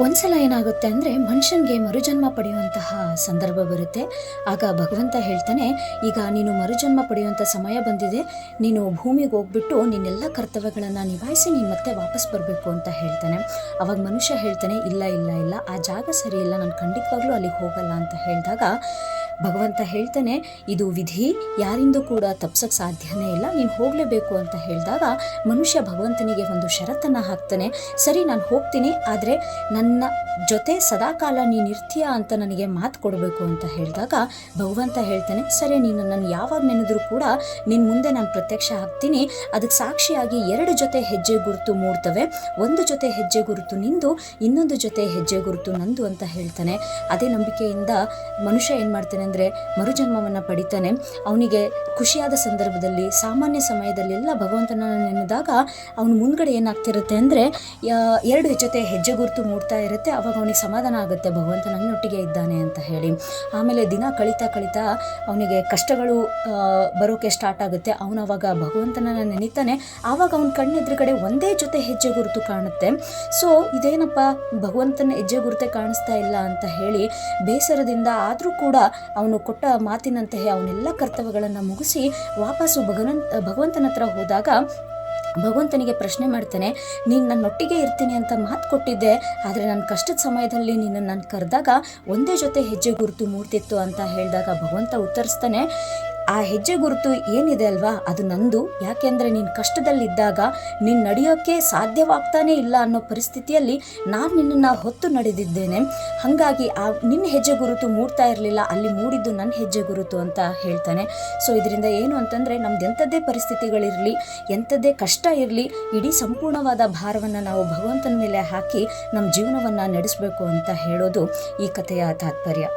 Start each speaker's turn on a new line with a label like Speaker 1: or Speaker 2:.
Speaker 1: ಒಂದ್ಸಲ ಏನಾಗುತ್ತೆ ಅಂದರೆ ಮನುಷ್ಯನಿಗೆ ಮರುಜನ್ಮ ಪಡೆಯುವಂತಹ ಸಂದರ್ಭ ಬರುತ್ತೆ. ಆಗ ಭಗವಂತ ಹೇಳ್ತಾನೆ, ಈಗ ನೀನು ಮರುಜನ್ಮ ಪಡೆಯುವಂಥ ಸಮಯ ಬಂದಿದೆ, ನೀನು ಭೂಮಿಗೆ ಹೋಗ್ಬಿಟ್ಟು ನಿನ್ನೆಲ್ಲ ಕರ್ತವ್ಯಗಳನ್ನು ನಿಭಾಯಿಸಿ ನೀನು ಮತ್ತೆ ವಾಪಸ್ ಬರಬೇಕು ಅಂತ ಹೇಳ್ತಾನೆ. ಅವಾಗ ಮನುಷ್ಯ ಹೇಳ್ತಾನೆ, ಇಲ್ಲ ಇಲ್ಲ ಇಲ್ಲ, ಆ ಜಾಗ ಸರಿ ಇಲ್ಲ, ನಾನು ಖಂಡಿತವಾಗ್ಲೂ ಅಲ್ಲಿಗೆ ಹೋಗಲ್ಲ ಅಂತ ಹೇಳಿದಾಗ ಭಗವಂತ ಹೇಳ್ತಾನೆ, ಇದು ವಿಧಿ, ಯಾರಿಂದೂ ಕೂಡ ತಪ್ಸೋಕ್ಕೆ ಸಾಧ್ಯನೇ ಇಲ್ಲ, ನೀನು ಹೋಗಲೇಬೇಕು ಅಂತ ಹೇಳಿದಾಗ ಮನುಷ್ಯ ಭಗವಂತನಿಗೆ ಒಂದು ಷರತ್ತನ್ನು ಹಾಕ್ತಾನೆ. ಸರಿ, ನಾನು ಹೋಗ್ತೀನಿ, ಆದರೆ ನನ್ನ ಜೊತೆ ಸದಾಕಾಲ ನೀನು ಇರ್ತೀಯಾ ಅಂತ ನನಗೆ ಮಾತು ಕೊಡಬೇಕು ಅಂತ ಹೇಳಿದಾಗ ಭಗವಂತ ಹೇಳ್ತಾನೆ, ಸರಿ, ನೀನು ನನ್ನ ಯಾವಾಗ ನೆನೆದರೂ ಕೂಡ ನಿನ್ನ ಮುಂದೆ ನಾನು ಪ್ರತ್ಯಕ್ಷ ಆಗ್ತೀನಿ. ಅದಕ್ಕೆ ಸಾಕ್ಷಿಯಾಗಿ 2 ಜೊತೆ ಹೆಜ್ಜೆ ಗುರುತು ಮೂಡ್ತವೆ, ಒಂದು ಜೊತೆ ಹೆಜ್ಜೆ ಗುರುತು ನಿಂದು, ಇನ್ನೊಂದು ಜೊತೆ ಹೆಜ್ಜೆ ಗುರುತು ನಂದು ಅಂತ ಹೇಳ್ತಾನೆ. ಅದೇ ನಂಬಿಕೆಯಿಂದ ಮನುಷ್ಯ ಏನು ಮಾಡ್ತಾನೆ ಅಂದರೆ ಮರುಜನ್ಮವನ್ನು ಪಡಿತಾನೆ. ಅವನಿಗೆ ಖುಷಿಯಾದ ಸಂದರ್ಭದಲ್ಲಿ, ಸಾಮಾನ್ಯ ಸಮಯದಲ್ಲೆಲ್ಲ ಭಗವಂತನ ನೆನೆದಾಗ ಅವನು ಮುಂದ್ಗಡೆ ಏನಾಗ್ತಿರುತ್ತೆ ಅಂದರೆ 2 ಜೊತೆ ಹೆಜ್ಜೆ ಗುರುತು ಮೂಡ್ತಾ ಇರುತ್ತೆ. ಅವಾಗ ಅವನಿಗೆ ಸಮಾಧಾನ ಆಗುತ್ತೆ, ಭಗವಂತ ನನ್ನೊಟ್ಟಿಗೆ ಇದ್ದಾನೆ ಅಂತ ಹೇಳಿ. ಆಮೇಲೆ ದಿನ ಕಳೀತಾ ಕಳೀತಾ ಅವನಿಗೆ ಕಷ್ಟಗಳು ಬರೋಕ್ಕೆ ಸ್ಟಾರ್ಟ್ ಆಗುತ್ತೆ. ಅವನು ಅವಾಗ ಭಗವಂತನನ್ನು ನೆನಿತಾನೆ. ಆವಾಗ ಅವನ ಕಣ್ಣೆದುರುಗಡೆ ಒಂದೇ ಜೊತೆ ಹೆಜ್ಜೆ ಗುರುತು ಕಾಣುತ್ತೆ. ಸೊ ಇದೇನಪ್ಪ, ಭಗವಂತನ ಹೆಜ್ಜೆ ಗುರುತೆ ಕಾಣಿಸ್ತಾ ಇಲ್ಲ ಅಂತ ಹೇಳಿ ಬೇಸರದಿಂದ ಆದರೂ ಕೂಡ ಅವನು ಕೊಟ್ಟ ಮಾತಿನಂತೆ ಅವನೆಲ್ಲ ಕರ್ತವ್ಯಗಳನ್ನು ಮುಗಿಸಿ ವಾಪಸ್ಸು ಭಗವಂತನ ಹತ್ರ ಹೋದಾಗ ಭಗವಂತನಿಗೆ ಪ್ರಶ್ನೆ ಮಾಡ್ತಾನೆ, ನೀನು ನನ್ನೊಟ್ಟಿಗೆ ಇರ್ತೀನಿ ಅಂತ ಮಾತು ಕೊಟ್ಟಿದ್ದೆ, ಆದರೆ ನನ್ನ ಕಷ್ಟದ ಸಮಯದಲ್ಲಿ ನೀನು ನಾನು ಕರೆದಾಗ ಒಂದೇ ಜೊತೆ ಹೆಜ್ಜೆ ಗುರುತು ಮೂಡ್ತಿತ್ತು ಅಂತ ಹೇಳಿದಾಗ ಭಗವಂತ ಉತ್ತರಿಸ್ತಾನೆ, ಆ ಹೆಜ್ಜೆ ಗುರುತು ಏನಿದೆ ಅಲ್ವಾ, ಅದು ನಂದು. ಯಾಕೆಂದರೆ ನೀನು ಕಷ್ಟದಲ್ಲಿದ್ದಾಗ ನೀನು ನಡೆಯೋಕ್ಕೆ ಸಾಧ್ಯವಾಗ್ತಾನೇ ಇಲ್ಲ ಅನ್ನೋ ಪರಿಸ್ಥಿತಿಯಲ್ಲಿ ನಾನು ನಿನ್ನನ್ನು ಹೊತ್ತು ನಡೆದಿದ್ದೇನೆ. ಹಾಗಾಗಿ ನಿನ್ನ ಹೆಜ್ಜೆ ಗುರುತು ಮೂಡ್ತಾ ಇರಲಿಲ್ಲ, ಅಲ್ಲಿ ಮೂಡಿದ್ದು ನನ್ನ ಹೆಜ್ಜೆ ಗುರುತು ಅಂತ ಹೇಳ್ತಾನೆ. ಸೊ ಇದರಿಂದ ಏನು ಅಂತಂದರೆ, ನಮ್ದು ಎಂಥದ್ದೇ ಪರಿಸ್ಥಿತಿಗಳಿರಲಿ, ಎಂಥದ್ದೇ ಕಷ್ಟ ಇರಲಿ, ಇಡೀ ಸಂಪೂರ್ಣವಾದ ಭಾರವನ್ನು ನಾವು ಭಗವಂತನ ಮೇಲೆ ಹಾಕಿ ನಮ್ಮ ಜೀವನವನ್ನು ನಡೆಸಬೇಕು ಅಂತ ಹೇಳೋದು ಈ ಕಥೆಯ ತಾತ್ಪರ್ಯ.